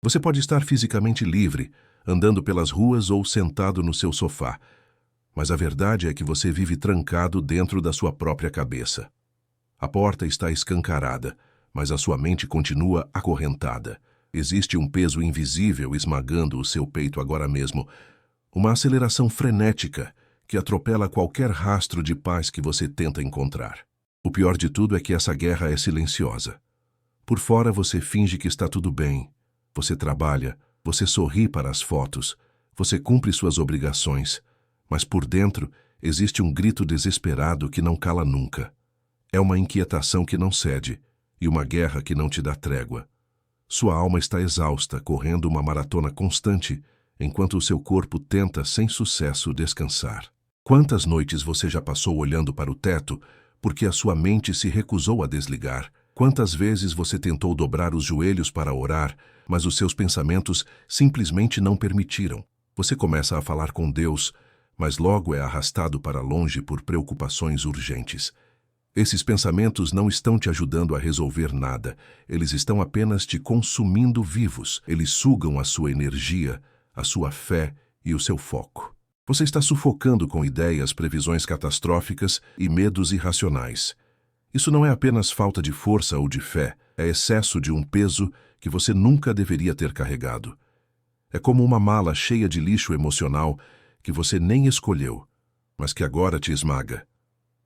Você pode estar fisicamente livre, andando pelas ruas ou sentado no seu sofá, mas a verdade é que você vive trancado dentro da sua própria cabeça. A porta está escancarada, mas a sua mente continua acorrentada. Existe um peso invisível esmagando o seu peito agora mesmo, uma aceleração frenética que atropela qualquer rastro de paz que você tenta encontrar. O pior de tudo é que essa guerra é silenciosa. Por fora você finge que está tudo bem. Você trabalha, você sorri para as fotos, você cumpre suas obrigações, mas por dentro existe um grito desesperado que não cala nunca. É uma inquietação que não cede e uma guerra que não te dá trégua. Sua alma está exausta, correndo uma maratona constante, enquanto o seu corpo tenta, sem sucesso, descansar. Quantas noites você já passou olhando para o teto porque a sua mente se recusou a desligar? Quantas vezes você tentou dobrar os joelhos para orar, mas os seus pensamentos simplesmente não permitiram? Você começa a falar com Deus, mas logo é arrastado para longe por preocupações urgentes. Esses pensamentos não estão te ajudando a resolver nada, eles estão apenas te consumindo vivos. Eles sugam a sua energia, a sua fé e o seu foco. Você está sufocando com ideias, previsões catastróficas e medos irracionais. Isso não é apenas falta de força ou de fé, é excesso de um peso que você nunca deveria ter carregado. É como uma mala cheia de lixo emocional que você nem escolheu, mas que agora te esmaga.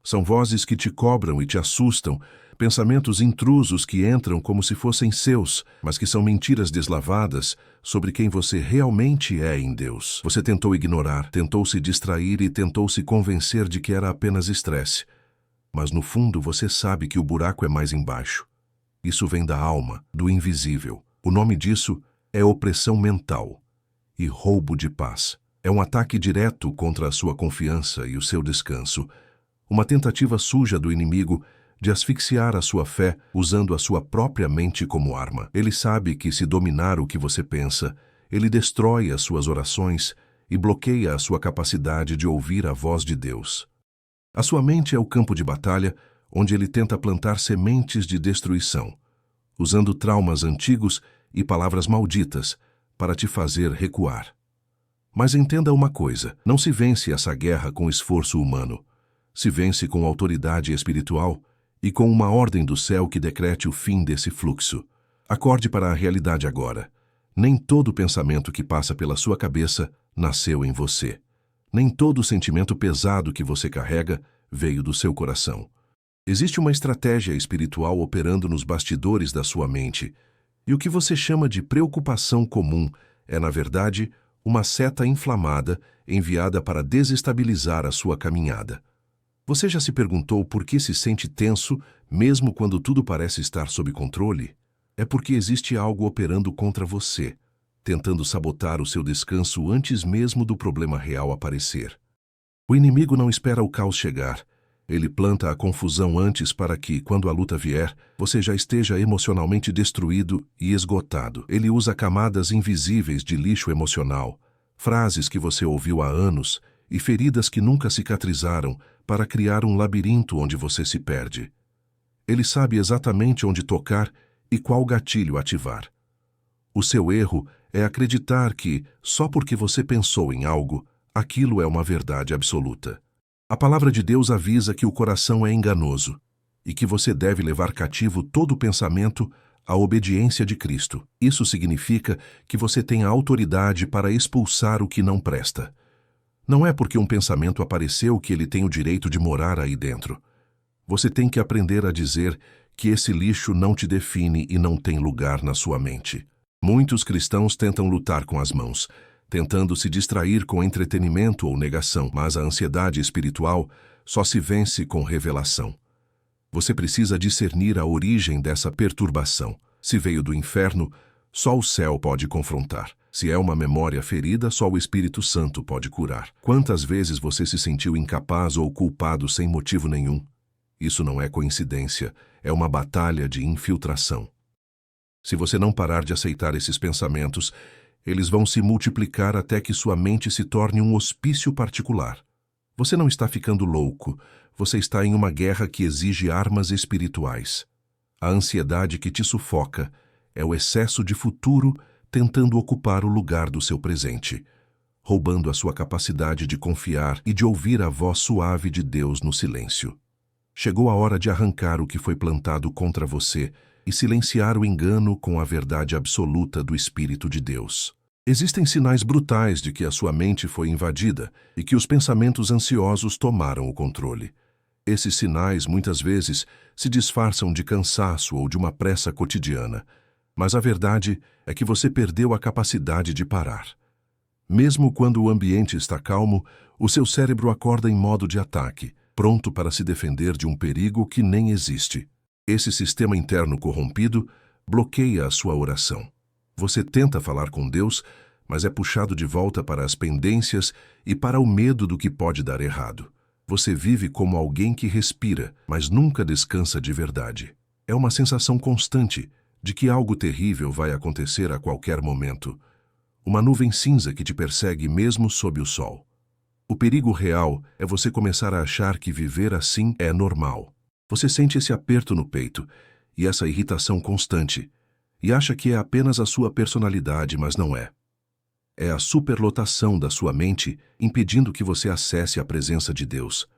São vozes que te cobram e te assustam, pensamentos intrusos que entram como se fossem seus, mas que são mentiras deslavadas sobre quem você realmente é em Deus. Você tentou ignorar, tentou se distrair e tentou se convencer de que era apenas estresse. Mas no fundo você sabe que o buraco é mais embaixo. Isso vem da alma, do invisível. O nome disso é opressão mental e roubo de paz. É um ataque direto contra a sua confiança e o seu descanso. Uma tentativa suja do inimigo de asfixiar a sua fé usando a sua própria mente como arma. Ele sabe que se dominar o que você pensa, ele destrói as suas orações e bloqueia a sua capacidade de ouvir a voz de Deus. A sua mente é o campo de batalha onde ele tenta plantar sementes de destruição, usando traumas antigos e palavras malditas para te fazer recuar. Mas entenda uma coisa, não se vence essa guerra com esforço humano. Se vence com autoridade espiritual e com uma ordem do céu que decrete o fim desse fluxo. Acorde para a realidade agora. Nem todo pensamento que passa pela sua cabeça nasceu em você. Nem todo sentimento pesado que você carrega veio do seu coração. Existe uma estratégia espiritual operando nos bastidores da sua mente, e o que você chama de preocupação comum é, na verdade, uma seta inflamada enviada para desestabilizar a sua caminhada. Você já se perguntou por que se sente tenso, mesmo quando tudo parece estar sob controle? É porque existe algo operando contra você, tentando sabotar o seu descanso antes mesmo do problema real aparecer. O inimigo não espera o caos chegar. Ele planta a confusão antes para que, quando a luta vier, você já esteja emocionalmente destruído e esgotado. Ele usa camadas invisíveis de lixo emocional, frases que você ouviu há anos e feridas que nunca cicatrizaram para criar um labirinto onde você se perde. Ele sabe exatamente onde tocar e qual gatilho ativar. O seu erro é acreditar que, só porque você pensou em algo, aquilo é uma verdade absoluta. A palavra de Deus avisa que o coração é enganoso e que você deve levar cativo todo pensamento à obediência de Cristo. Isso significa que você tem a autoridade para expulsar o que não presta. Não é porque um pensamento apareceu que ele tem o direito de morar aí dentro. Você tem que aprender a dizer que esse lixo não te define e não tem lugar na sua mente. Muitos cristãos tentam lutar com as mãos, tentando se distrair com entretenimento ou negação, mas a ansiedade espiritual só se vence com revelação. Você precisa discernir a origem dessa perturbação. Se veio do inferno, só o céu pode confrontar. Se é uma memória ferida, só o Espírito Santo pode curar. Quantas vezes você se sentiu incapaz ou culpado sem motivo nenhum? Isso não é coincidência, é uma batalha de infiltração. Se você não parar de aceitar esses pensamentos, eles vão se multiplicar até que sua mente se torne um hospício particular. Você não está ficando louco, você está em uma guerra que exige armas espirituais. A ansiedade que te sufoca é o excesso de futuro tentando ocupar o lugar do seu presente, roubando a sua capacidade de confiar e de ouvir a voz suave de Deus no silêncio. Chegou a hora de arrancar o que foi plantado contra você e silenciar o engano com a verdade absoluta do Espírito de Deus. Existem sinais brutais de que a sua mente foi invadida e que os pensamentos ansiosos tomaram o controle. Esses sinais, muitas vezes, se disfarçam de cansaço ou de uma pressa cotidiana, mas a verdade é que você perdeu a capacidade de parar. Mesmo quando o ambiente está calmo, o seu cérebro acorda em modo de ataque, pronto para se defender de um perigo que nem existe. Esse sistema interno corrompido bloqueia a sua oração. Você tenta falar com Deus, mas é puxado de volta para as pendências e para o medo do que pode dar errado. Você vive como alguém que respira, mas nunca descansa de verdade. É uma sensação constante de que algo terrível vai acontecer a qualquer momento. Uma nuvem cinza que te persegue mesmo sob o sol. O perigo real é você começar a achar que viver assim é normal. Você sente esse aperto no peito e essa irritação constante, e acha que é apenas a sua personalidade, mas não é. É a superlotação da sua mente impedindo que você acesse a presença de Deus.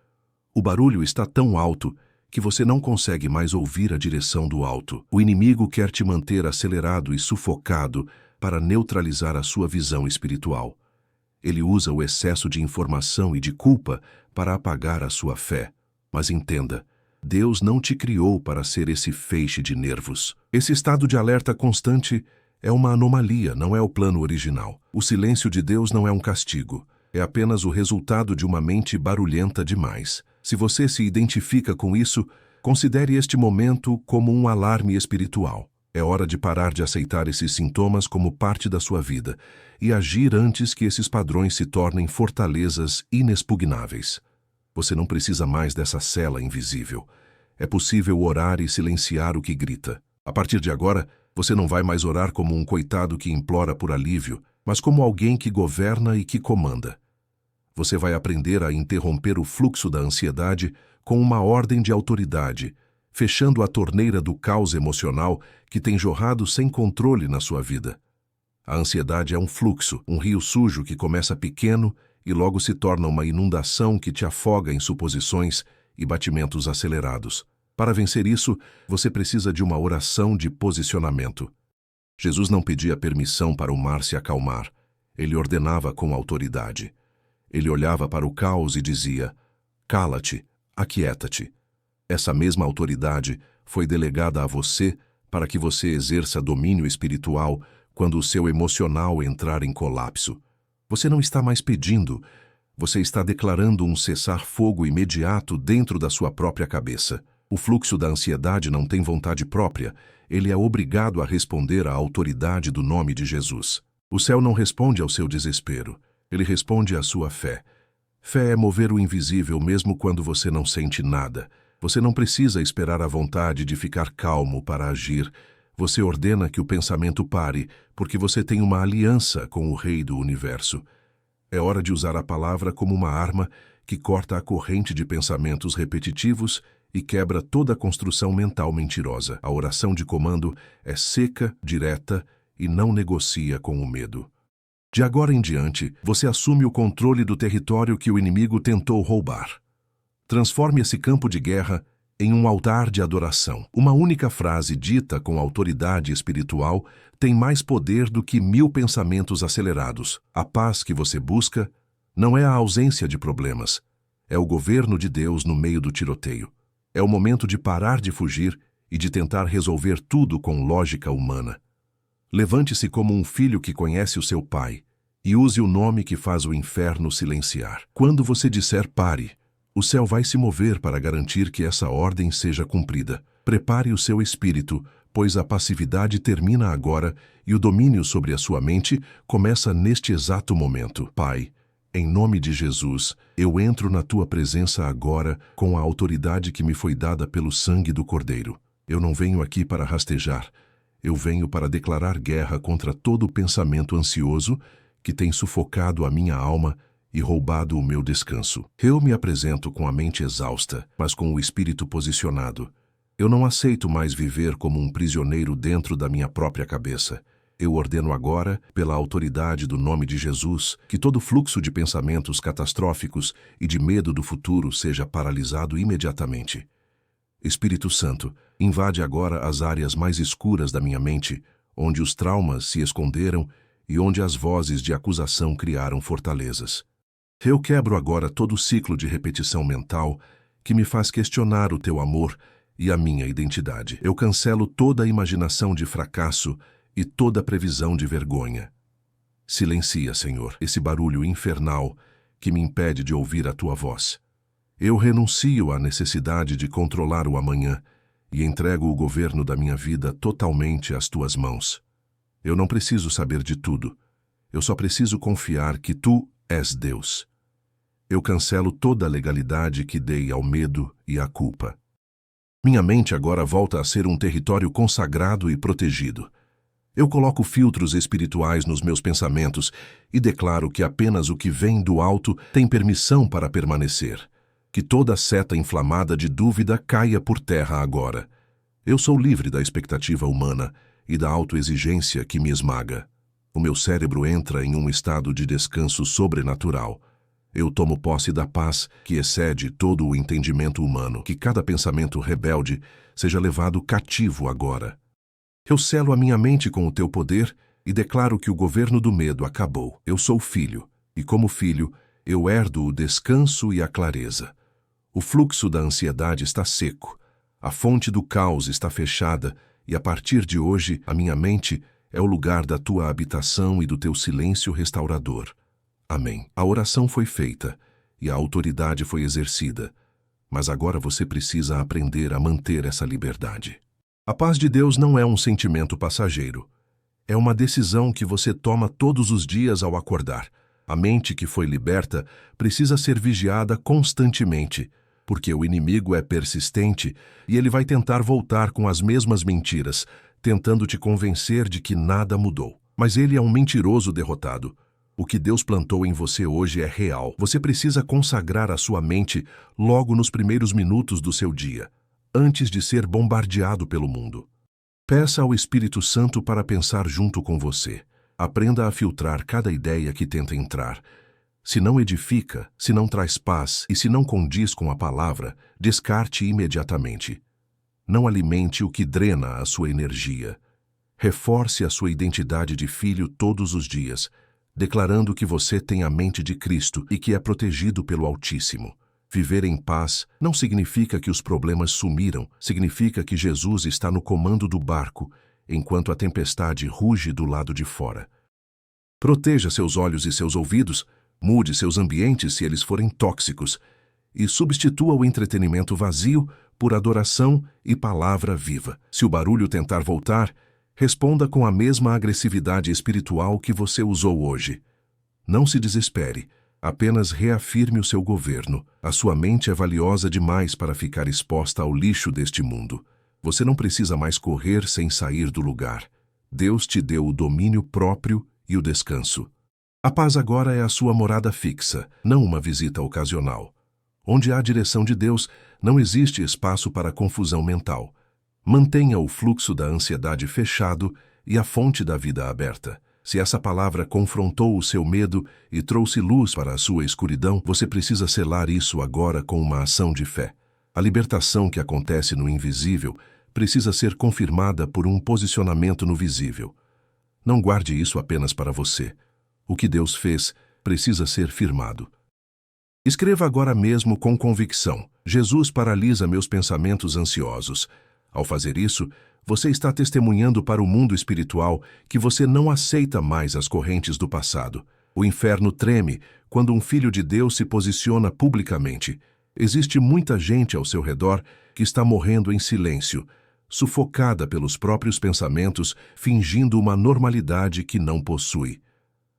O barulho está tão alto que você não consegue mais ouvir a direção do alto. O inimigo quer te manter acelerado e sufocado para neutralizar a sua visão espiritual. Ele usa o excesso de informação e de culpa para apagar a sua fé. Mas entenda, Deus não te criou para ser esse feixe de nervos. Esse estado de alerta constante é uma anomalia, não é o plano original. O silêncio de Deus não é um castigo. É apenas o resultado de uma mente barulhenta demais. Se você se identifica com isso, considere este momento como um alarme espiritual. É hora de parar de aceitar esses sintomas como parte da sua vida e agir antes que esses padrões se tornem fortalezas inexpugnáveis. Você não precisa mais dessa cela invisível. É possível orar e silenciar o que grita. A partir de agora, você não vai mais orar como um coitado que implora por alívio, mas como alguém que governa e que comanda. Você vai aprender a interromper o fluxo da ansiedade com uma ordem de autoridade, fechando a torneira do caos emocional que tem jorrado sem controle na sua vida. A ansiedade é um fluxo, um rio sujo que começa pequeno e logo se torna uma inundação que te afoga em suposições e batimentos acelerados. Para vencer isso, você precisa de uma oração de posicionamento. Jesus não pedia permissão para o mar se acalmar. Ele ordenava com autoridade. Ele olhava para o caos e dizia: "Cala-te, aquieta-te." Essa mesma autoridade foi delegada a você para que você exerça domínio espiritual quando o seu emocional entrar em colapso. Você não está mais pedindo, você está declarando um cessar-fogo imediato dentro da sua própria cabeça. O fluxo da ansiedade não tem vontade própria, ele é obrigado a responder à autoridade do nome de Jesus. O céu não responde ao seu desespero, ele responde à sua fé. Fé é mover o invisível mesmo quando você não sente nada. Você não precisa esperar a vontade de ficar calmo para agir. Você ordena que o pensamento pare, porque você tem uma aliança com o Rei do Universo. É hora de usar a palavra como uma arma que corta a corrente de pensamentos repetitivos e quebra toda a construção mental mentirosa. A oração de comando é seca, direta e não negocia com o medo. De agora em diante, você assume o controle do território que o inimigo tentou roubar. Transforme esse campo de guerra em um altar de adoração. Uma única frase dita com autoridade espiritual tem mais poder do que 1000 pensamentos acelerados. A paz que você busca não é a ausência de problemas, é o governo de Deus no meio do tiroteio. É o momento de parar de fugir e de tentar resolver tudo com lógica humana. Levante-se como um filho que conhece o seu pai e use o nome que faz o inferno silenciar. Quando você disser pare, o céu vai se mover para garantir que essa ordem seja cumprida. Prepare o seu espírito, pois a passividade termina agora e o domínio sobre a sua mente começa neste exato momento. Pai, em nome de Jesus, eu entro na tua presença agora com a autoridade que me foi dada pelo sangue do Cordeiro. Eu não venho aqui para rastejar. Eu venho para declarar guerra contra todo o pensamento ansioso que tem sufocado a minha alma e roubado o meu descanso. Eu me apresento com a mente exausta, mas com o espírito posicionado. Eu não aceito mais viver como um prisioneiro dentro da minha própria cabeça. Eu ordeno agora, pela autoridade do nome de Jesus, que todo fluxo de pensamentos catastróficos e de medo do futuro seja paralisado imediatamente. Espírito Santo, invade agora as áreas mais escuras da minha mente, onde os traumas se esconderam e onde as vozes de acusação criaram fortalezas. Eu quebro agora todo o ciclo de repetição mental que me faz questionar o teu amor e a minha identidade. Eu cancelo toda a imaginação de fracasso e toda a previsão de vergonha. Silencia, Senhor, esse barulho infernal que me impede de ouvir a tua voz. Eu renuncio à necessidade de controlar o amanhã e entrego o governo da minha vida totalmente às tuas mãos. Eu não preciso saber de tudo. Eu só preciso confiar que tu és Deus. Eu cancelo toda a legalidade que dei ao medo e à culpa. Minha mente agora volta a ser um território consagrado e protegido. Eu coloco filtros espirituais nos meus pensamentos e declaro que apenas o que vem do alto tem permissão para permanecer. Que toda seta inflamada de dúvida caia por terra agora. Eu sou livre da expectativa humana e da autoexigência que me esmaga. O meu cérebro entra em um estado de descanso sobrenatural. Eu tomo posse da paz que excede todo o entendimento humano. Que cada pensamento rebelde seja levado cativo agora. Eu selo a minha mente com o teu poder e declaro que o governo do medo acabou. Eu sou filho, e como filho, eu herdo o descanso e a clareza. O fluxo da ansiedade está seco, a fonte do caos está fechada e a partir de hoje a minha mente é o lugar da tua habitação e do teu silêncio restaurador. Amém. A oração foi feita e a autoridade foi exercida, mas agora você precisa aprender a manter essa liberdade. A paz de Deus não é um sentimento passageiro. É uma decisão que você toma todos os dias ao acordar. A mente que foi liberta precisa ser vigiada constantemente, porque o inimigo é persistente e ele vai tentar voltar com as mesmas mentiras, tentando te convencer de que nada mudou. Mas ele é um mentiroso derrotado. O que Deus plantou em você hoje é real. Você precisa consagrar a sua mente logo nos primeiros minutos do seu dia, antes de ser bombardeado pelo mundo. Peça ao Espírito Santo para pensar junto com você. Aprenda a filtrar cada ideia que tenta entrar. Se não edifica, se não traz paz e se não condiz com a palavra, descarte imediatamente. Não alimente o que drena a sua energia. Reforce a sua identidade de filho todos os dias, declarando que você tem a mente de Cristo e que é protegido pelo Altíssimo. Viver em paz não significa que os problemas sumiram, significa que Jesus está no comando do barco, enquanto a tempestade ruge do lado de fora. Proteja seus olhos e seus ouvidos, mude seus ambientes se eles forem tóxicos, e substitua o entretenimento vazio por adoração e palavra viva. Se o barulho tentar voltar, responda com a mesma agressividade espiritual que você usou hoje. Não se desespere, apenas reafirme o seu governo. A sua mente é valiosa demais para ficar exposta ao lixo deste mundo. Você não precisa mais correr sem sair do lugar. Deus te deu o domínio próprio e o descanso. A paz agora é a sua morada fixa, não uma visita ocasional. Onde há direção de Deus, não existe espaço para confusão mental. Mantenha o fluxo da ansiedade fechado e a fonte da vida aberta. Se essa palavra confrontou o seu medo e trouxe luz para a sua escuridão, você precisa selar isso agora com uma ação de fé. A libertação que acontece no invisível precisa ser confirmada por um posicionamento no visível. Não guarde isso apenas para você. O que Deus fez precisa ser firmado. Escreva agora mesmo com convicção: Jesus paralisa meus pensamentos ansiosos. Ao fazer isso, você está testemunhando para o mundo espiritual que você não aceita mais as correntes do passado. O inferno treme quando um filho de Deus se posiciona publicamente. Existe muita gente ao seu redor que está morrendo em silêncio, sufocada pelos próprios pensamentos, fingindo uma normalidade que não possui.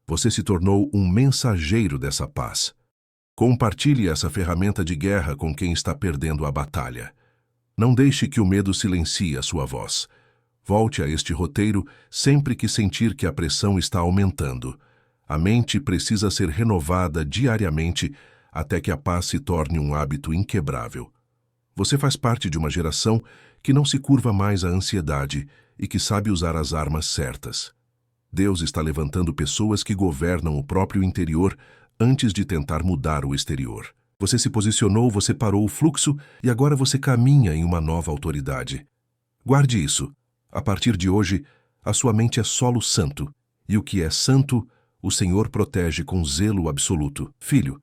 Você se tornou um mensageiro dessa paz. Compartilhe essa ferramenta de guerra com quem está perdendo a batalha. Não deixe que o medo silencie a sua voz. Volte a este roteiro sempre que sentir que a pressão está aumentando. A mente precisa ser renovada diariamente até que a paz se torne um hábito inquebrável. Você faz parte de uma geração que não se curva mais à ansiedade e que sabe usar as armas certas. Deus está levantando pessoas que governam o próprio interior antes de tentar mudar o exterior. Você se posicionou, você parou o fluxo e agora você caminha em uma nova autoridade. Guarde isso. A partir de hoje, a sua mente é solo santo, e o que é santo, o Senhor protege com zelo absoluto. Filho,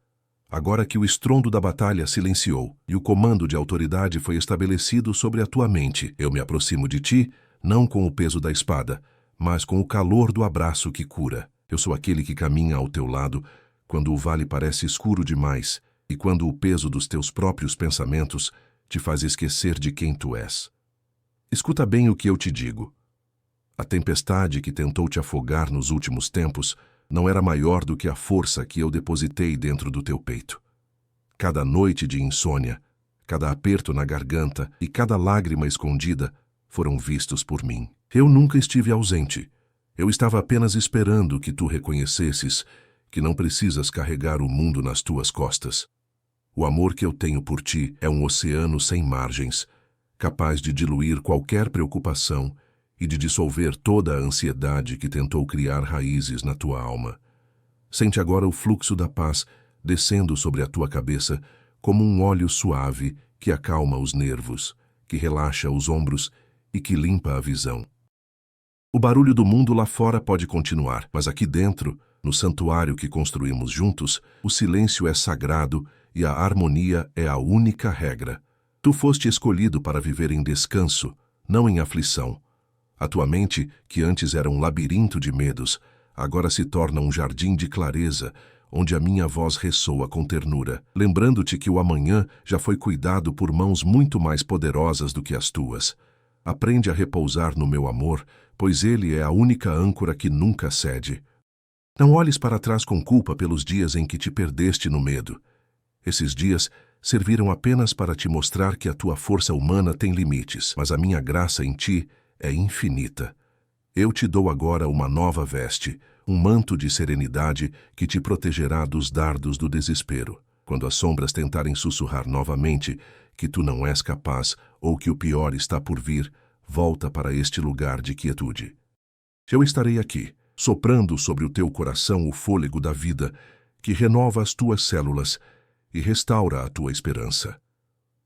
agora que o estrondo da batalha silenciou e o comando de autoridade foi estabelecido sobre a tua mente, eu me aproximo de ti, não com o peso da espada, mas com o calor do abraço que cura. Eu sou aquele que caminha ao teu lado quando o vale parece escuro demais e quando o peso dos teus próprios pensamentos te faz esquecer de quem tu és. Escuta bem o que eu te digo. A tempestade que tentou te afogar nos últimos tempos não era maior do que a força que eu depositei dentro do teu peito. Cada noite de insônia, cada aperto na garganta e cada lágrima escondida foram vistos por mim. Eu nunca estive ausente. Eu estava apenas esperando que tu reconhecesses que não precisas carregar o mundo nas tuas costas. O amor que eu tenho por ti é um oceano sem margens, capaz de diluir qualquer preocupação e de dissolver toda a ansiedade que tentou criar raízes na tua alma. Sente agora o fluxo da paz descendo sobre a tua cabeça como um óleo suave que acalma os nervos, que relaxa os ombros e que limpa a visão. O barulho do mundo lá fora pode continuar, mas aqui dentro, no santuário que construímos juntos, o silêncio é sagrado e a harmonia é a única regra. Tu foste escolhido para viver em descanso, não em aflição. A tua mente, que antes era um labirinto de medos, agora se torna um jardim de clareza, onde a minha voz ressoa com ternura, lembrando-te que o amanhã já foi cuidado por mãos muito mais poderosas do que as tuas. Aprende a repousar no meu amor, pois ele é a única âncora que nunca cede. Não olhes para trás com culpa pelos dias em que te perdeste no medo. Esses dias serviram apenas para te mostrar que a tua força humana tem limites, mas a minha graça em ti é infinita. Eu te dou agora uma nova veste, um manto de serenidade que te protegerá dos dardos do desespero. Quando as sombras tentarem sussurrar novamente que tu não és capaz ou que o pior está por vir, volta para este lugar de quietude. Eu estarei aqui, soprando sobre o teu coração o fôlego da vida, que renova as tuas células e restaura a tua esperança.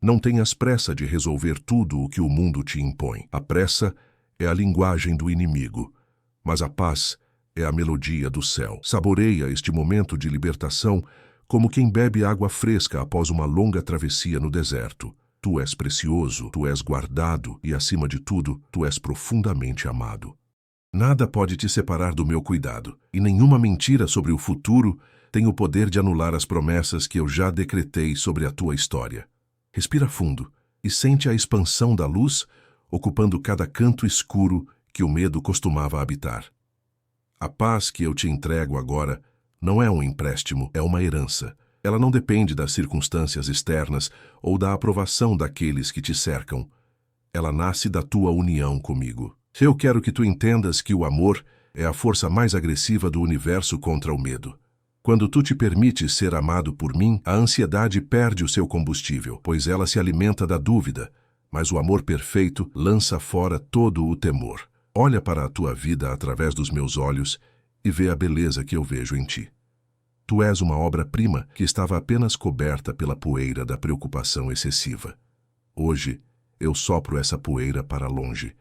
Não tenhas pressa de resolver tudo o que o mundo te impõe. A pressa é a linguagem do inimigo, mas a paz é a melodia do céu. Saboreia este momento de libertação como quem bebe água fresca após uma longa travessia no deserto. Tu és precioso, tu és guardado e, acima de tudo, tu és profundamente amado. Nada pode te separar do meu cuidado, e nenhuma mentira sobre o futuro tem o poder de anular as promessas que eu já decretei sobre a tua história. Respira fundo e sente a expansão da luz ocupando cada canto escuro que o medo costumava habitar. A paz que eu te entrego agora não é um empréstimo, é uma herança. Ela não depende das circunstâncias externas ou da aprovação daqueles que te cercam. Ela nasce da tua união comigo. Eu quero que tu entendas que o amor é a força mais agressiva do universo contra o medo. Quando tu te permites ser amado por mim, a ansiedade perde o seu combustível, pois ela se alimenta da dúvida, mas o amor perfeito lança fora todo o temor. Olha para a tua vida através dos meus olhos e vê a beleza que eu vejo em ti. Tu és uma obra-prima que estava apenas coberta pela poeira da preocupação excessiva. Hoje, eu sopro essa poeira para longe.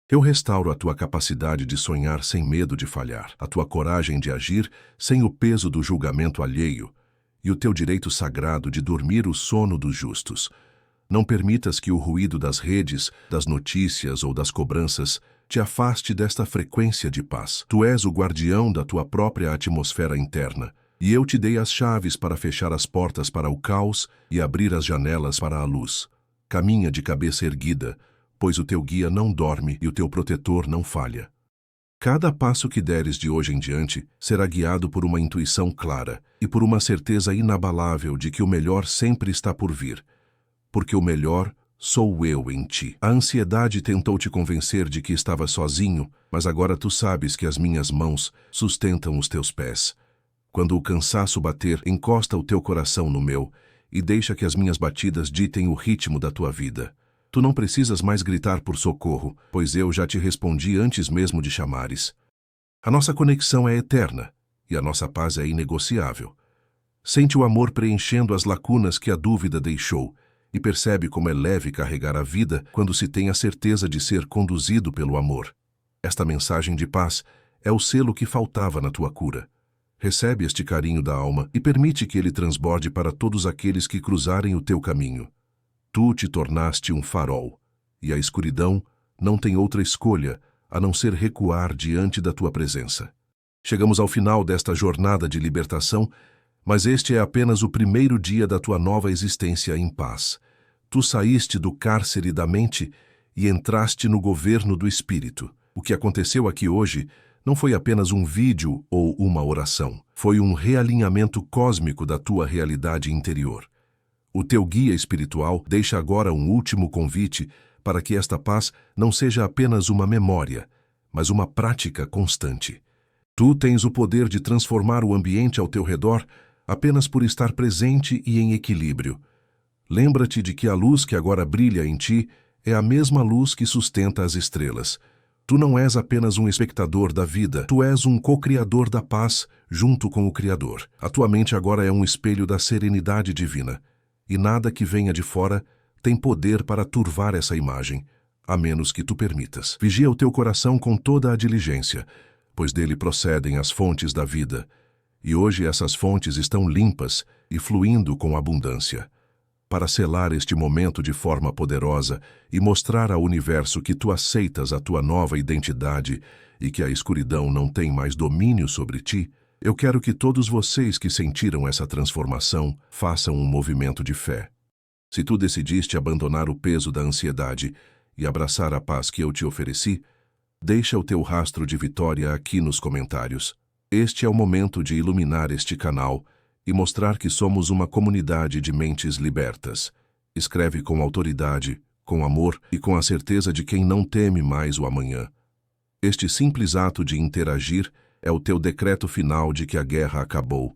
Eu restauro a tua capacidade de sonhar sem medo de falhar, a tua coragem de agir sem o peso do julgamento alheio e o teu direito sagrado de dormir o sono dos justos. Não permitas que o ruído das redes, das notícias ou das cobranças te afaste desta frequência de paz. Tu és o guardião da tua própria atmosfera interna, e eu te dei as chaves para fechar as portas para o caos e abrir as janelas para a luz. Caminha de cabeça erguida, pois o teu guia não dorme e o teu protetor não falha. Cada passo que deres de hoje em diante será guiado por uma intuição clara e por uma certeza inabalável de que o melhor sempre está por vir, porque o melhor sou eu em ti. A ansiedade tentou te convencer de que estavas sozinho, mas agora tu sabes que as minhas mãos sustentam os teus pés. Quando o cansaço bater, encosta o teu coração no meu e deixa que as minhas batidas ditem o ritmo da tua vida. Tu não precisas mais gritar por socorro, pois eu já te respondi antes mesmo de chamares. A nossa conexão é eterna e a nossa paz é inegociável. Sente o amor preenchendo as lacunas que a dúvida deixou e percebe como é leve carregar a vida quando se tem a certeza de ser conduzido pelo amor. Esta mensagem de paz é o selo que faltava na tua cura. Recebe este carinho da alma e permite que ele transborde para todos aqueles que cruzarem o teu caminho. Tu te tornaste um farol, e a escuridão não tem outra escolha a não ser recuar diante da tua presença. Chegamos ao final desta jornada de libertação, mas este é apenas o primeiro dia da tua nova existência em paz. Tu saíste do cárcere da mente e entraste no governo do Espírito. O que aconteceu aqui hoje não foi apenas um vídeo ou uma oração. Foi um realinhamento cósmico da tua realidade interior. O teu guia espiritual deixa agora um último convite para que esta paz não seja apenas uma memória, mas uma prática constante. Tu tens o poder de transformar o ambiente ao teu redor apenas por estar presente e em equilíbrio. Lembra-te de que a luz que agora brilha em ti é a mesma luz que sustenta as estrelas. Tu não és apenas um espectador da vida, tu és um co-criador da paz junto com o Criador. A tua mente agora é um espelho da serenidade divina, e nada que venha de fora tem poder para turvar essa imagem, a menos que tu permitas. Vigia o teu coração com toda a diligência, pois dele procedem as fontes da vida, e hoje essas fontes estão limpas e fluindo com abundância. Para selar este momento de forma poderosa e mostrar ao universo que tu aceitas a tua nova identidade e que a escuridão não tem mais domínio sobre ti, eu quero que todos vocês que sentiram essa transformação façam um movimento de fé. Se tu decidiste abandonar o peso da ansiedade e abraçar a paz que eu te ofereci, deixa o teu rastro de vitória aqui nos comentários. Este é o momento de iluminar este canal e mostrar que somos uma comunidade de mentes libertas. Escreve com autoridade, com amor e com a certeza de quem não teme mais o amanhã. Este simples ato de interagir é o teu decreto final de que a guerra acabou.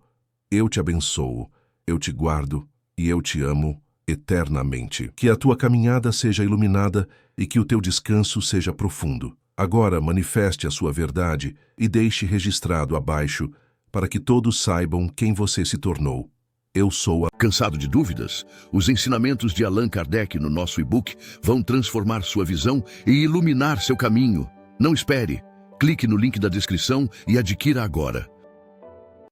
Eu te abençoo, eu te guardo e eu te amo eternamente. Que a tua caminhada seja iluminada e que o teu descanso seja profundo. Agora manifeste a sua verdade e deixe registrado abaixo para que todos saibam quem você se tornou. Eu sou a... Cansado de dúvidas? Os ensinamentos de Allan Kardec no nosso e-book vão transformar sua visão e iluminar seu caminho. Não espere. Clique no link da descrição e adquira agora.